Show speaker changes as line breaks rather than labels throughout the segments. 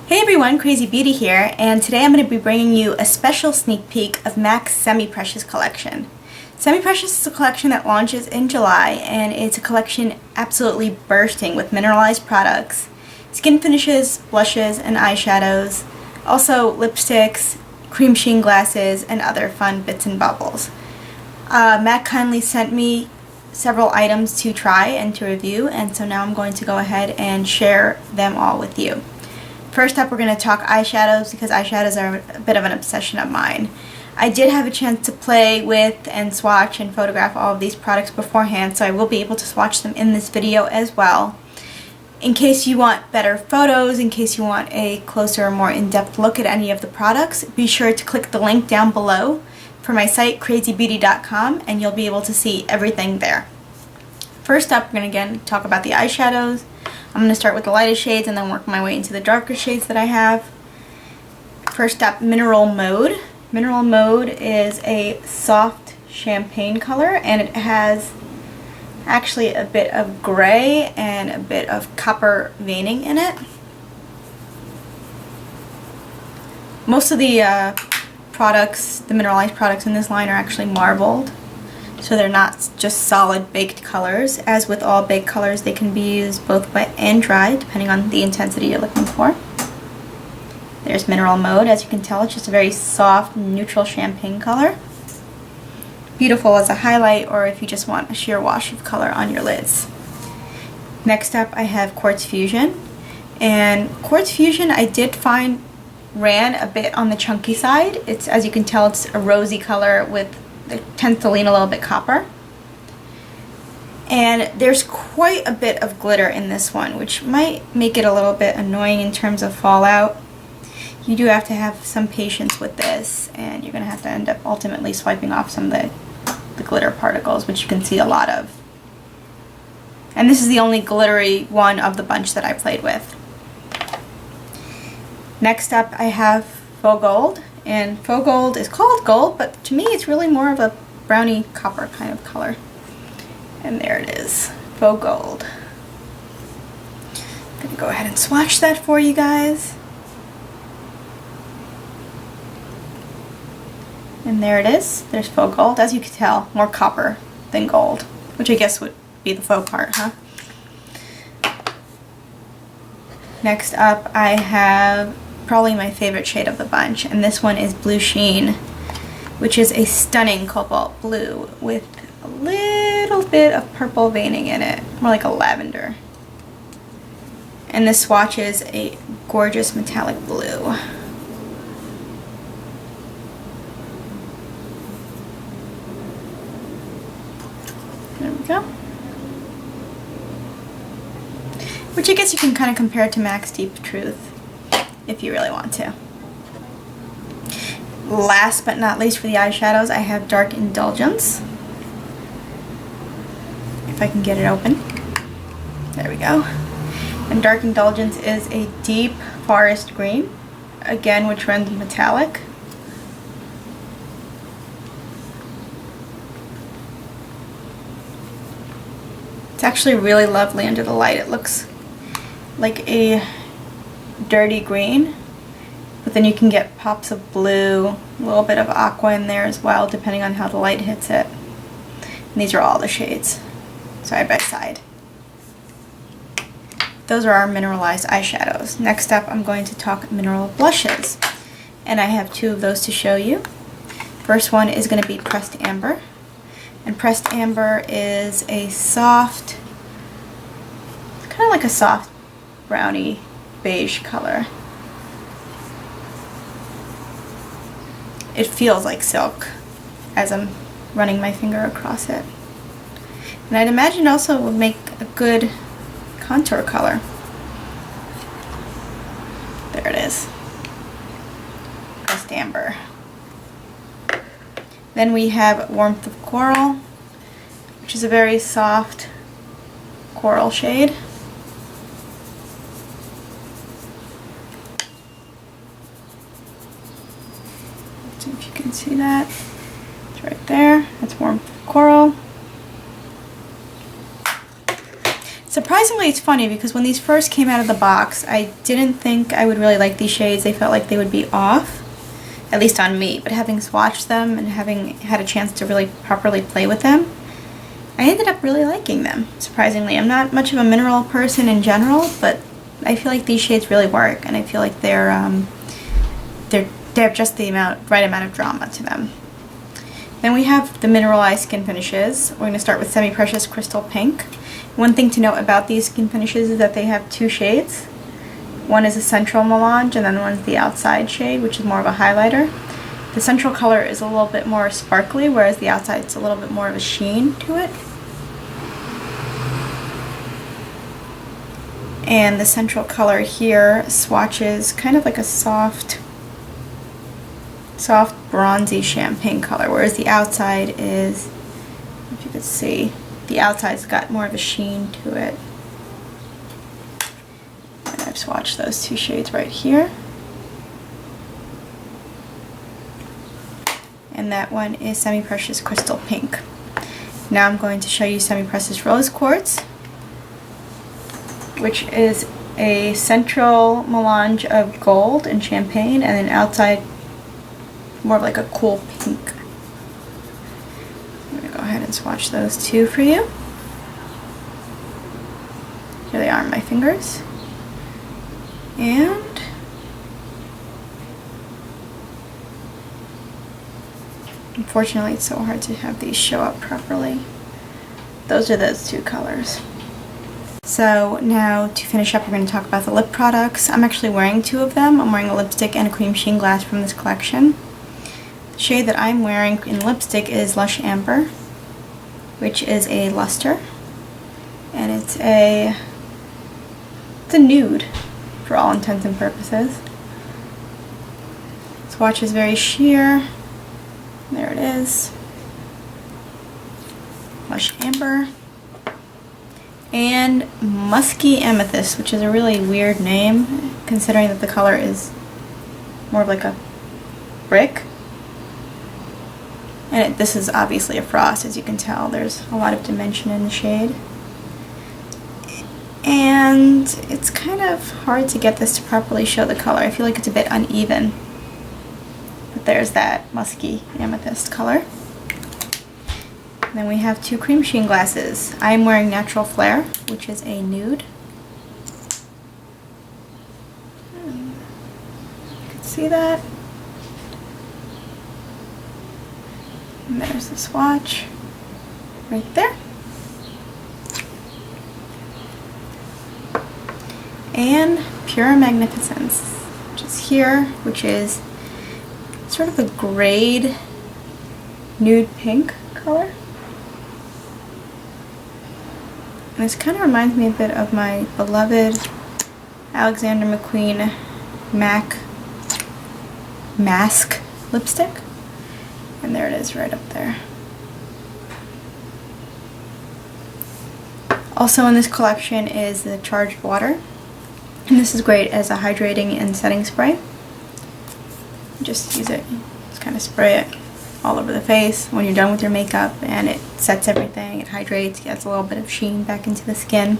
Hey everyone, Crazy Beauty here, and today I'm going to be bringing you a special sneak peek of MAC's Semi-Precious collection. Semi-Precious is a collection that launches in July, and it's a collection absolutely bursting with mineralized products, skin finishes, blushes, and eyeshadows, also lipsticks, cream sheen glasses, and other fun bits and bobbles. MAC kindly sent me several items to try and to review, and so now I'm going to go ahead and share them all with you. First up, we're going to talk eyeshadows because eyeshadows are a bit of an obsession of mine. I did have a chance to play with and swatch and photograph all of these products beforehand, so I will be able to swatch them in this video as well. In case you want better photos, in case you want a closer, more in-depth look at any of the products, be sure to click the link down below for my site, crazybeauty.com, and you'll be able to see everything there. First up, we're going to again talk about the eyeshadows. I'm going to start with the lightest shades and then work my way into the darker shades that I have. First up, Mineral Mode. Mineral Mode is a soft champagne color, and it has actually a bit of gray and a bit of copper veining in it. Most of the products, the mineralized products in this line, are actually marbled, so they're not just solid baked colors. As with all baked colors, they can be used both wet and dry depending on the intensity you're looking for. There's Mineral Mode. As you can tell, it's just a very soft, neutral champagne color. Beautiful as a highlight, or if you just want a sheer wash of color on your lids. Next up, I have Quartz Fusion. And Quartz Fusion, I did find, ran a bit on the chunky side. It's, as you can tell, it's a rosy color with it tends to lean a little bit copper. And there's quite a bit of glitter in this one, which might make it a little bit annoying in terms of fallout. You do have to have some patience with this, and you're going to have to end up ultimately swiping off some of the glitter particles, which you can see a lot of. And this is the only glittery one of the bunch that I played with. Next up, I have Faux Gold. And Faux Gold is called gold, but to me it's really more of a browny copper kind of color. And there it is, Faux Gold. I'm going to go ahead and swatch that for you guys. And there it is, there's Faux Gold. As you can tell, more copper than gold, which I guess would be the faux part, huh? Next up, I have probably my favorite shade of the bunch, and this one is Blue Sheen, which is a stunning cobalt blue with a little bit of purple veining in it, more like a lavender. And this swatch is a gorgeous metallic blue. There we go. Which I guess you can kind of compare to MAC's Deep Truth if you really want to. Last but not least for the eyeshadows, I have Dark Indulgence. If I can get it open. There we go. And Dark Indulgence is a deep forest green, again, which runs metallic. It's actually really lovely under the light. It looks like a dirty green, but then you can get pops of blue, a little bit of aqua in there as well, depending on how the light hits it. And these are all the shades, side by side. Those are our mineralized eyeshadows. Next up, I'm going to talk mineral blushes, and I have two of those to show you. First one is going to be Pressed Amber, and Pressed Amber is a soft, kind of like a soft brownie beige color. It feels like silk as I'm running my finger across it. And I'd imagine also it would make a good contour color. There it is. Pressed Amber. Then we have Warmth of Coral, which is a very soft coral shade. If you can see that, it's right there. That's Warmth of Coral. Surprisingly, it's funny because when these first came out of the box, I didn't think I would really like these shades. They felt like they would be off, at least on me. But having swatched them and having had a chance to really properly play with them, I ended up really liking them, surprisingly. I'm not much of a mineral person in general, but I feel like these shades really work, and I feel like they have just the right amount of drama to them. Then we have the mineralized skin finishes. We're going to start with Semi-Precious Crystal Pink. One thing to note about these skin finishes is that they have two shades. One is a central melange, and then one's the outside shade, which is more of a highlighter. The central color is a little bit more sparkly, whereas the outside is a little bit more of a sheen to it. And the central color here swatches kind of like a soft bronzy champagne color, whereas the outside is, if you could see, the outside's got more of a sheen to it. And I've swatched those two shades right here. And that one is Semi-Precious Crystal Pink. Now I'm going to show you Semi-Precious Rose Quartz, which is a central melange of gold and champagne, and then outside more of like a cool pink. I'm going to go ahead and swatch those two for you. Here they are on my fingers. And unfortunately it's so hard to have these show up properly. Those are those two colors. So now to finish up, we're going to talk about the lip products. I'm actually wearing two of them. I'm wearing a lipstick and a cream sheen glass from this collection. The shade that I'm wearing in lipstick is Lush Amber, which is a luster, and it's a nude for all intents and purposes. Swatch is very sheer. There it is. Lush Amber. And Musky Amethyst, which is a really weird name considering that the color is more of like a brick. And this is obviously a frost, as you can tell. There's a lot of dimension in the shade. And it's kind of hard to get this to properly show the color. I feel like it's a bit uneven. But there's that Musky Amethyst color. And then we have two cream sheen glasses. I am wearing Natural Flare, which is a nude. You can see that. And there's the swatch right there. And Pure Magnificence, which is here, which is sort of a grayed nude pink color. And this kind of reminds me a bit of my beloved Alexander McQueen Mask lipstick. And there it is right up there. Also in this collection is the Charged Water. And this is great as a hydrating and setting spray. Just use it, just kind of spray it all over the face when you're done with your makeup, and it sets everything, it hydrates, gets a little bit of sheen back into the skin.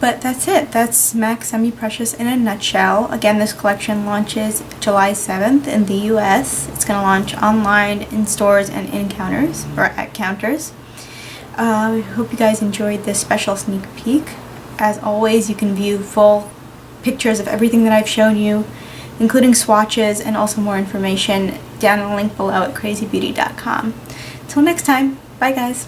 But that's it. That's MAC Semi-Precious in a nutshell. Again, this collection launches July 7th in the US. It's going to launch online, in stores, and in counters, or at counters. I hope you guys enjoyed this special sneak peek. As always, you can view full pictures of everything that I've shown you, including swatches and also more information down in the link below at crazybeauty.com. Till next time, bye guys!